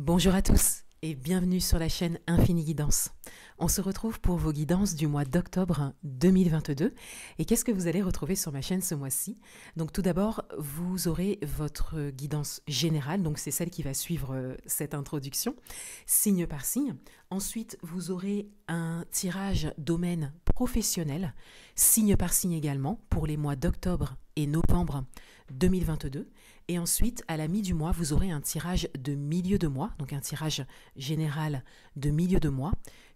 Bonjour à tous et bienvenue sur la chaîne Infini Guidance. On se retrouve pour vos guidances du mois d'octobre 2022. Et qu'est-ce que vous allez retrouver sur ma chaîne ce mois-ci? Donc tout d'abord, vous aurez votre guidance générale, donc c'est celle qui va suivre cette introduction, signe par signe. Ensuite, vous aurez un tirage domaine professionnel, signe par signe également, pour les mois d'octobre et novembre 2022. Et ensuite, à la mi du mois, vous aurez un tirage de milieu de mois, donc un tirage général de milieu de mois,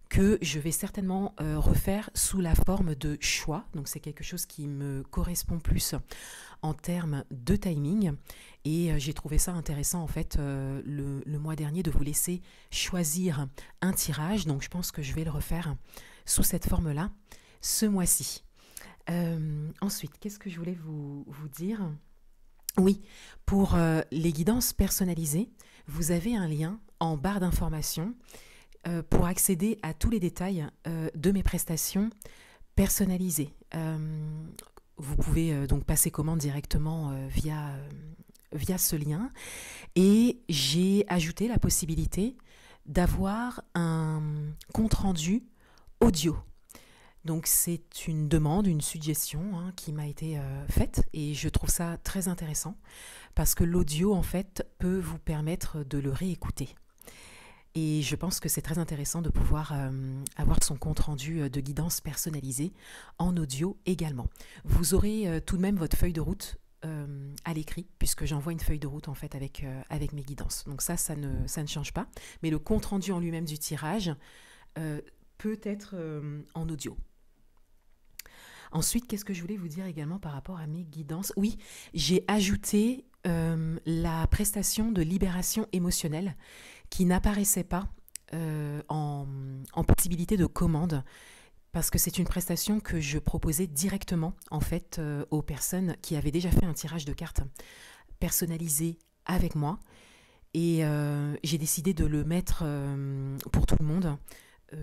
que je vais certainement refaire sous la forme de choix. Donc c'est quelque chose qui me correspond plus en termes de timing. Et j'ai trouvé ça intéressant en fait le mois dernier de vous laisser choisir un tirage. Donc je pense que je vais le refaire sous cette forme-là ce mois-ci. Ensuite, qu'est-ce que je voulais vous dire ? Oui, pour les guidances personnalisées, vous avez un lien en barre d'informations pour accéder à tous les détails de mes prestations personnalisées. Vous pouvez donc passer commande directement via ce lien. Et j'ai ajouté la possibilité d'avoir un compte-rendu audio. Donc c'est une demande, une suggestion qui m'a été faite et je trouve ça très intéressant parce que l'audio en fait peut vous permettre de le réécouter. Et je pense que c'est très intéressant de pouvoir avoir son compte rendu de guidance personnalisé en audio également. Vous aurez tout de même votre feuille de route à l'écrit, puisque j'envoie une feuille de route en fait avec mes guidances. Donc ça ne change pas. Mais le compte rendu en lui-même du tirage peut être en audio. Ensuite, qu'est-ce que je voulais vous dire également par rapport à mes guidances? Oui, j'ai ajouté la prestation de libération émotionnelle qui n'apparaissait pas en possibilité de commande parce que c'est une prestation que je proposais directement en fait aux personnes qui avaient déjà fait un tirage de cartes personnalisé avec moi et j'ai décidé de le mettre pour tout le monde.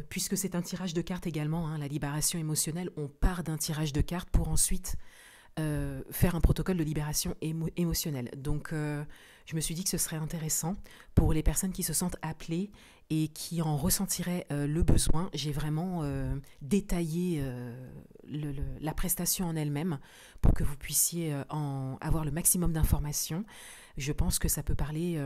Puisque c'est un tirage de cartes également, la libération émotionnelle, on part d'un tirage de cartes pour ensuite faire un protocole de libération émotionnelle. Donc je me suis dit que ce serait intéressant pour les personnes qui se sentent appelées et qui en ressentiraient le besoin. J'ai vraiment détaillé la prestation en elle-même pour que vous puissiez avoir le maximum d'informations. Je pense que ça peut parler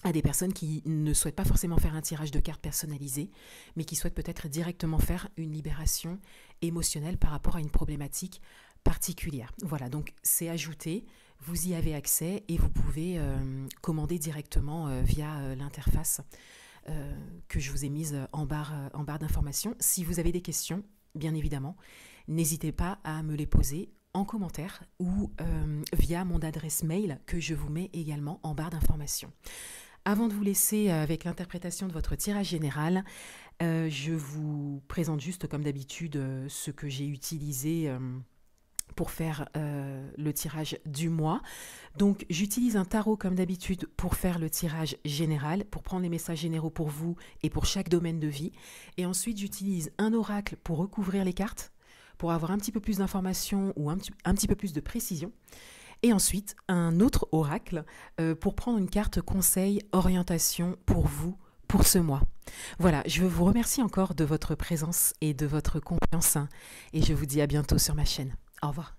à des personnes qui ne souhaitent pas forcément faire un tirage de cartes personnalisé, mais qui souhaitent peut-être directement faire une libération émotionnelle par rapport à une problématique particulière. Voilà, donc c'est ajouté, vous y avez accès et vous pouvez commander directement via l'interface que je vous ai mise en barre d'informations. Si vous avez des questions, bien évidemment, n'hésitez pas à me les poser en commentaire ou via mon adresse mail que je vous mets également en barre d'informations. Avant de vous laisser avec l'interprétation de votre tirage général, je vous présente juste comme d'habitude ce que j'ai utilisé pour faire le tirage du mois. Donc j'utilise un tarot comme d'habitude pour faire le tirage général, pour prendre les messages généraux pour vous et pour chaque domaine de vie. Et ensuite j'utilise un oracle pour recouvrir les cartes, pour avoir un petit peu plus d'informations ou un petit peu plus de précision. Et ensuite, un autre oracle pour prendre une carte conseil, orientation pour vous, pour ce mois. Voilà, je vous remercie encore de votre présence et de votre confiance et je vous dis à bientôt sur ma chaîne. Au revoir.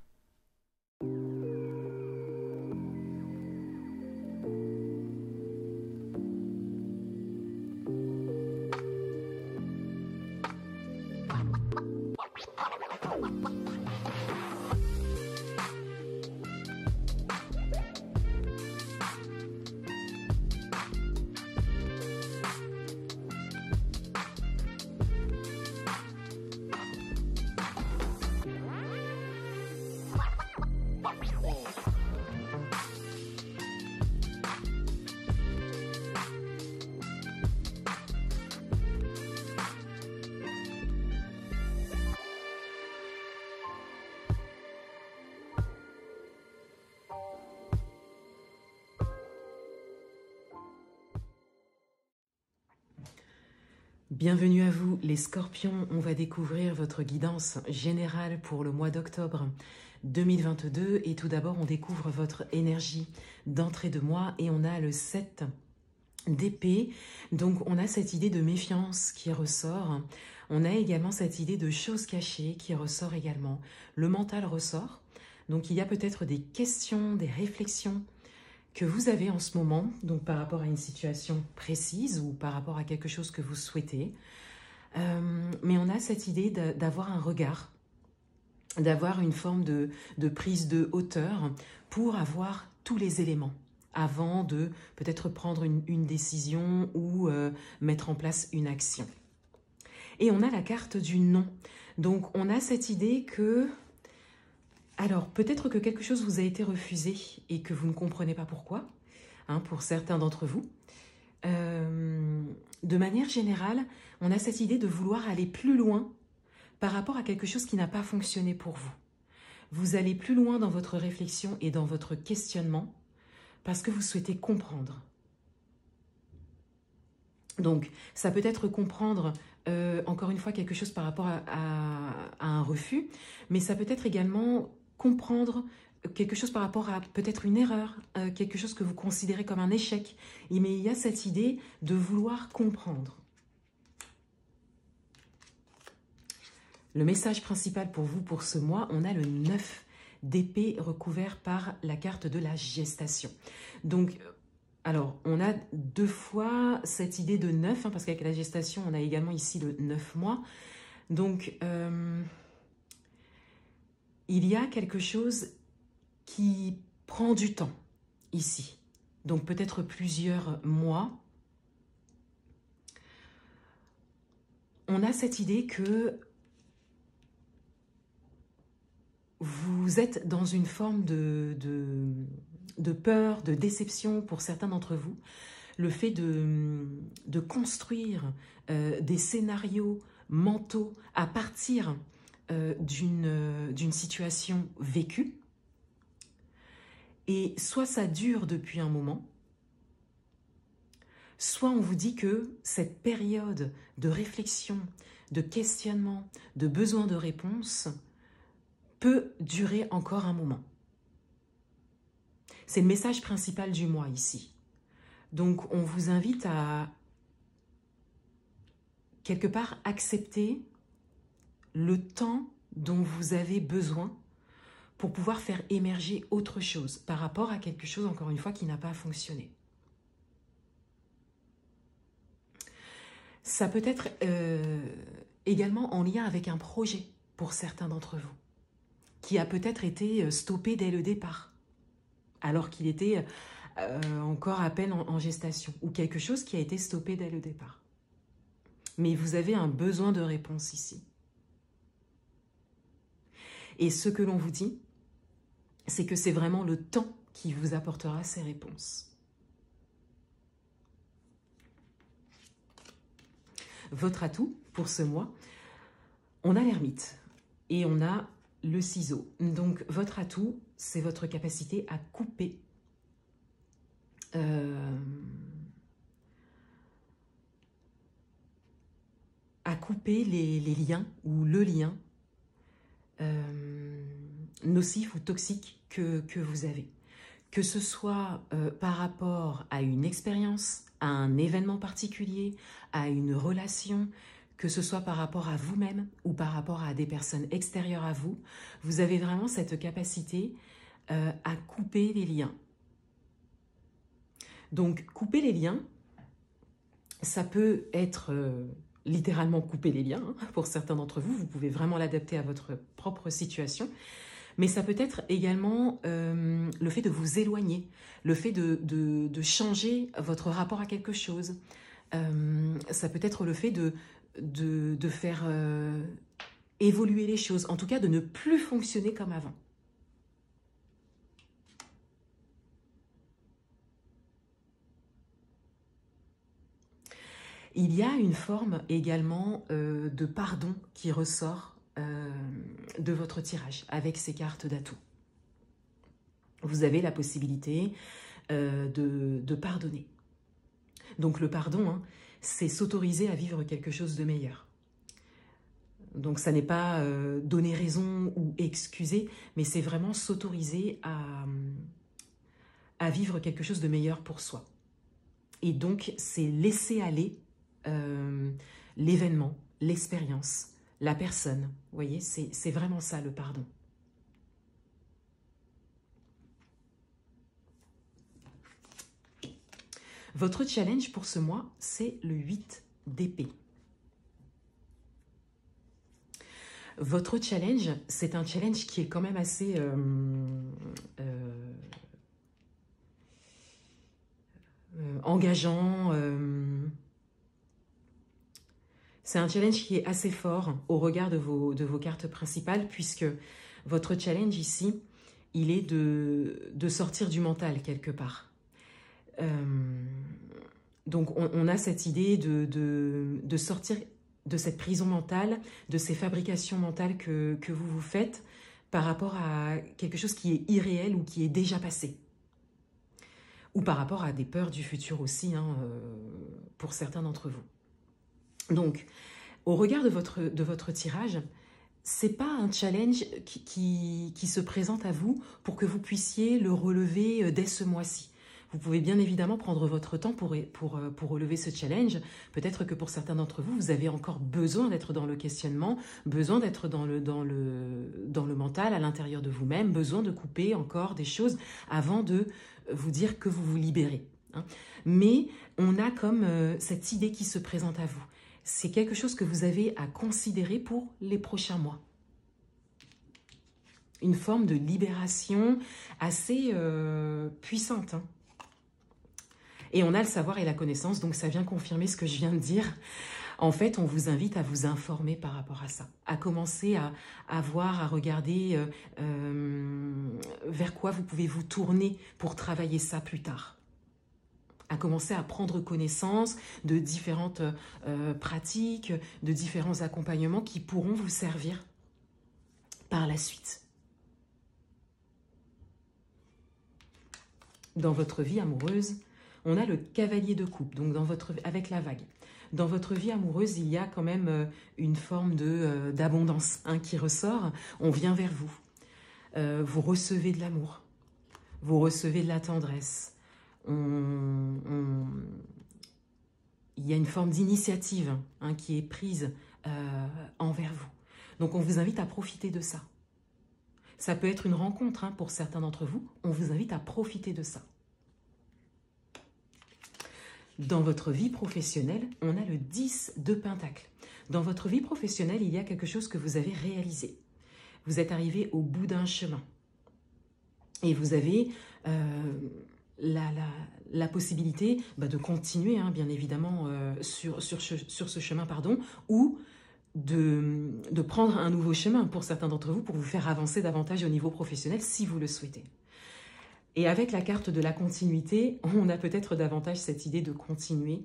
Bienvenue à vous les scorpions, on va découvrir votre guidance générale pour le mois d'octobre 2022 et tout d'abord on découvre votre énergie d'entrée de mois et on a le 7 d'épée. Donc on a cette idée de méfiance qui ressort. On a également cette idée de choses cachées qui ressort également. Le mental ressort. Donc il y a peut-être des questions, des réflexions que vous avez en ce moment, donc par rapport à une situation précise ou par rapport à quelque chose que vous souhaitez. Mais on a cette idée d'avoir un regard, d'avoir une forme de prise de hauteur pour avoir tous les éléments avant de peut-être prendre une décision ou mettre en place une action. Et on a la carte du non. Donc on a cette idée que, alors peut-être que quelque chose vous a été refusé et que vous ne comprenez pas pourquoi, hein, pour certains d'entre vous. De manière générale, on a cette idée de vouloir aller plus loin par rapport à quelque chose qui n'a pas fonctionné pour vous. Vous allez plus loin dans votre réflexion et dans votre questionnement parce que vous souhaitez comprendre. Donc, ça peut être comprendre, encore une fois, quelque chose par rapport à un refus, mais ça peut être également comprendre quelque chose par rapport à peut-être une erreur, quelque chose que vous considérez comme un échec. Mais il y a cette idée de vouloir comprendre. Le message principal pour vous pour ce mois, on a le 9 d'épée recouvert par la carte de la gestation. Donc, alors, on a deux fois cette idée de 9, hein, parce qu'avec la gestation, on a également ici le 9 mois. Donc, il y a quelque chose qui prend du temps ici. Donc, peut-être plusieurs mois. On a cette idée que vous êtes dans une forme de peur, de déception pour certains d'entre vous. Le fait de construire des scénarios mentaux à partir d'une situation vécue. Et soit ça dure depuis un moment, soit on vous dit que cette période de réflexion, de questionnement, de besoin de réponse peut durer encore un moment. C'est le message principal du mois ici. Donc on vous invite à quelque part accepter le temps dont vous avez besoin pour pouvoir faire émerger autre chose par rapport à quelque chose, encore une fois, qui n'a pas fonctionné. Ça peut être également en lien avec un projet pour certains d'entre vous, qui a peut-être été stoppé dès le départ, alors qu'il était encore à peine en gestation, ou quelque chose qui a été stoppé dès le départ. Mais vous avez un besoin de réponse ici. Et ce que l'on vous dit, c'est que c'est vraiment le temps qui vous apportera ces réponses. Votre atout pour ce mois, on a l'ermite et on a le ciseau. Donc votre atout, c'est votre capacité à couper les liens ou le lien nocif ou toxique que vous avez. Que ce soit par rapport à une expérience, à un événement particulier, à une relation, que ce soit par rapport à vous-même ou par rapport à des personnes extérieures à vous, vous avez vraiment cette capacité à couper les liens. Donc, couper les liens, ça peut être littéralement couper les liens, hein, pour certains d'entre vous. Vous pouvez vraiment l'adapter à votre propre situation. Mais ça peut être également le fait de vous éloigner, le fait de changer votre rapport à quelque chose. Ça peut être le fait de faire évoluer les choses, en tout cas de ne plus fonctionner comme avant. Il y a une forme également de pardon qui ressort de votre tirage avec ces cartes d'atout. Vous avez la possibilité de pardonner. Donc le pardon, hein, c'est s'autoriser à vivre quelque chose de meilleur. Donc ça n'est pas donner raison ou excuser, mais c'est vraiment s'autoriser à vivre quelque chose de meilleur pour soi. Et donc, c'est laisser aller l'événement, l'expérience, la personne. Vous voyez, c'est vraiment ça le pardon. Votre challenge pour ce mois, c'est le 8 d'épée. Votre challenge, c'est un challenge qui est quand même assez engageant. C'est un challenge qui est assez fort au regard de vos cartes principales, puisque votre challenge ici, il est de sortir du mental quelque part. Donc on a cette idée de sortir de cette prison mentale, de ces fabrications mentales que vous faites par rapport à quelque chose qui est irréel ou qui est déjà passé. Ou par rapport à des peurs du futur aussi, hein, pour certains d'entre vous. Donc, au regard de votre tirage, c'est pas un challenge qui se présente à vous pour que vous puissiez le relever dès ce mois-ci. Vous pouvez bien évidemment prendre votre temps pour relever ce challenge. Peut-être que pour certains d'entre vous, vous avez encore besoin d'être dans le questionnement, besoin d'être dans le mental, à l'intérieur de vous-même, besoin de couper encore des choses avant de vous dire que vous vous libérez. Hein. Mais on a comme cette idée qui se présente à vous. C'est quelque chose que vous avez à considérer pour les prochains mois. Une forme de libération assez puissante, hein. Et on a le savoir et la connaissance, donc ça vient confirmer ce que je viens de dire. En fait, on vous invite à vous informer par rapport à ça, à commencer à voir, à regarder vers quoi vous pouvez vous tourner pour travailler ça plus tard. À commencer à prendre connaissance de différentes pratiques, de différents accompagnements qui pourront vous servir par la suite. Dans votre vie amoureuse, on a le cavalier de coupe, donc avec la vague. Dans votre vie amoureuse, il y a quand même une forme d'abondance hein, qui ressort. On vient vers vous. Vous recevez de l'amour. Vous recevez de la tendresse. Il y a une forme d'initiative hein, qui est prise envers vous. Donc on vous invite à profiter de ça. Ça peut être une rencontre hein, pour certains d'entre vous. On vous invite à profiter de ça. Dans votre vie professionnelle, on a le 10 de Pentacle. Dans votre vie professionnelle, il y a quelque chose que vous avez réalisé. Vous êtes arrivé au bout d'un chemin. Et vous avez la possibilité de continuer, hein, bien évidemment, sur ce chemin, ou de prendre un nouveau chemin pour certains d'entre vous, pour vous faire avancer davantage au niveau professionnel, si vous le souhaitez. Et avec la carte de la continuité, on a peut-être davantage cette idée de continuer,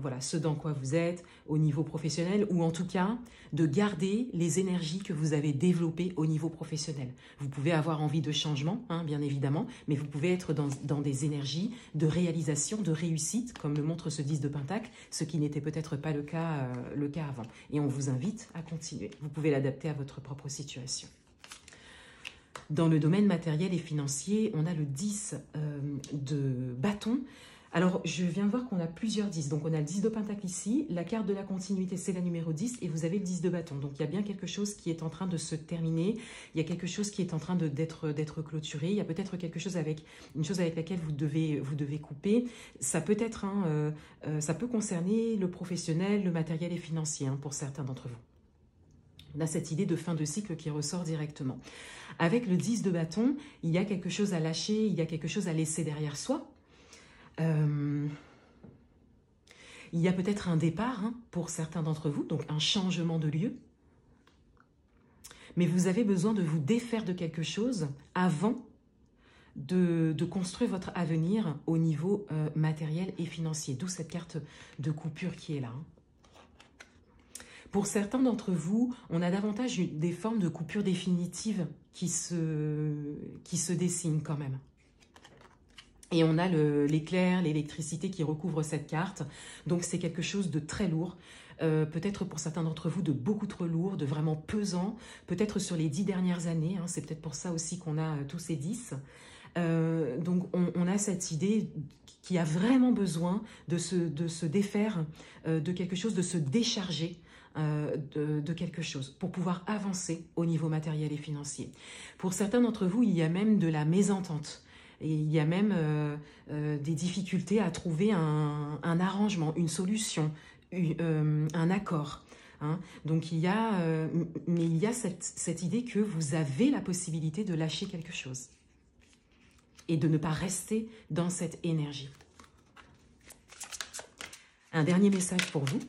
voilà, ce dans quoi vous êtes, au niveau professionnel, ou en tout cas, de garder les énergies que vous avez développées au niveau professionnel. Vous pouvez avoir envie de changement, hein, bien évidemment, mais vous pouvez être dans des énergies de réalisation, de réussite, comme le montre ce 10 de Pentacle, ce qui n'était peut-être pas le cas avant. Et on vous invite à continuer. Vous pouvez l'adapter à votre propre situation. Dans le domaine matériel et financier, on a le 10 de bâton. Alors, je viens de voir qu'on a plusieurs 10. Donc, on a le 10 de Pentacle ici. La carte de la continuité, c'est la numéro 10. Et vous avez le 10 de bâton. Donc, il y a bien quelque chose qui est en train de se terminer. Il y a quelque chose qui est en train d'être clôturé. Il y a peut-être quelque chose une chose avec laquelle vous devez couper. Ça peut être, ça peut concerner le professionnel, le matériel et financier, hein, pour certains d'entre vous. On a cette idée de fin de cycle qui ressort directement. Avec le 10 de bâton, il y a quelque chose à lâcher, il y a quelque chose à laisser derrière soi. Il y a peut-être un départ hein, pour certains d'entre vous, donc un changement de lieu. Mais vous avez besoin de vous défaire de quelque chose avant de construire votre avenir au niveau matériel et financier. D'où cette carte de coupure qui est là. Hein. Pour certains d'entre vous, on a davantage des formes de coupure définitive qui se dessinent quand même. Et on a l'éclair, l'électricité qui recouvre cette carte. Donc c'est quelque chose de très lourd. Peut-être pour certains d'entre vous de beaucoup trop lourd, de vraiment pesant. Peut-être sur les 10 dernières années. Hein, c'est peut-être pour ça aussi qu'on a tous ces 10. Donc on a cette idée qui a vraiment besoin de se défaire de quelque chose, de se décharger de quelque chose pour pouvoir avancer au niveau matériel et financier. Pour certains d'entre vous, il y a même de la mésentente. Et il y a même des difficultés à trouver un arrangement, une solution, un accord. Hein. Donc il y a, mais il y a cette idée que vous avez la possibilité de lâcher quelque chose et de ne pas rester dans cette énergie. Un dernier message pour vous.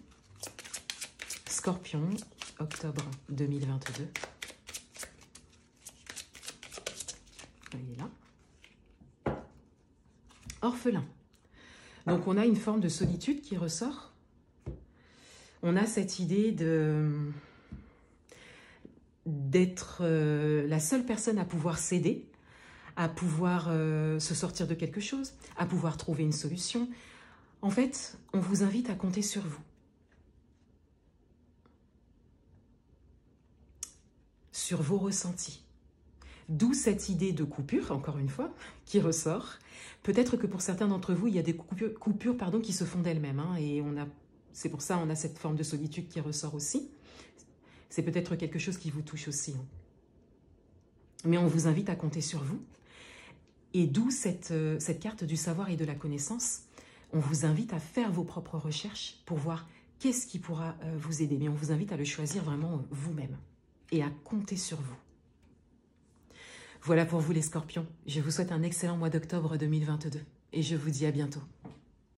Scorpion, octobre 2022. Il est là. Orphelin. Donc on a une forme de solitude qui ressort. On a cette idée d'être la seule personne à pouvoir s'aider, à pouvoir se sortir de quelque chose, à pouvoir trouver une solution. En fait, on vous invite à compter sur vous. Sur vos ressentis. D'où cette idée de coupure, encore une fois, qui ressort. Peut-être que pour certains d'entre vous, il y a des coupures qui se font d'elles-mêmes. Hein, et c'est pour ça qu'on a cette forme de solitude qui ressort aussi. C'est peut-être quelque chose qui vous touche aussi. Hein. Mais on vous invite à compter sur vous. Et d'où cette carte du savoir et de la connaissance. On vous invite à faire vos propres recherches pour voir qu'est-ce qui pourra vous aider. Mais on vous invite à le choisir vraiment vous-même et à compter sur vous. Voilà pour vous les scorpions. Je vous souhaite un excellent mois d'octobre 2022 et je vous dis à bientôt.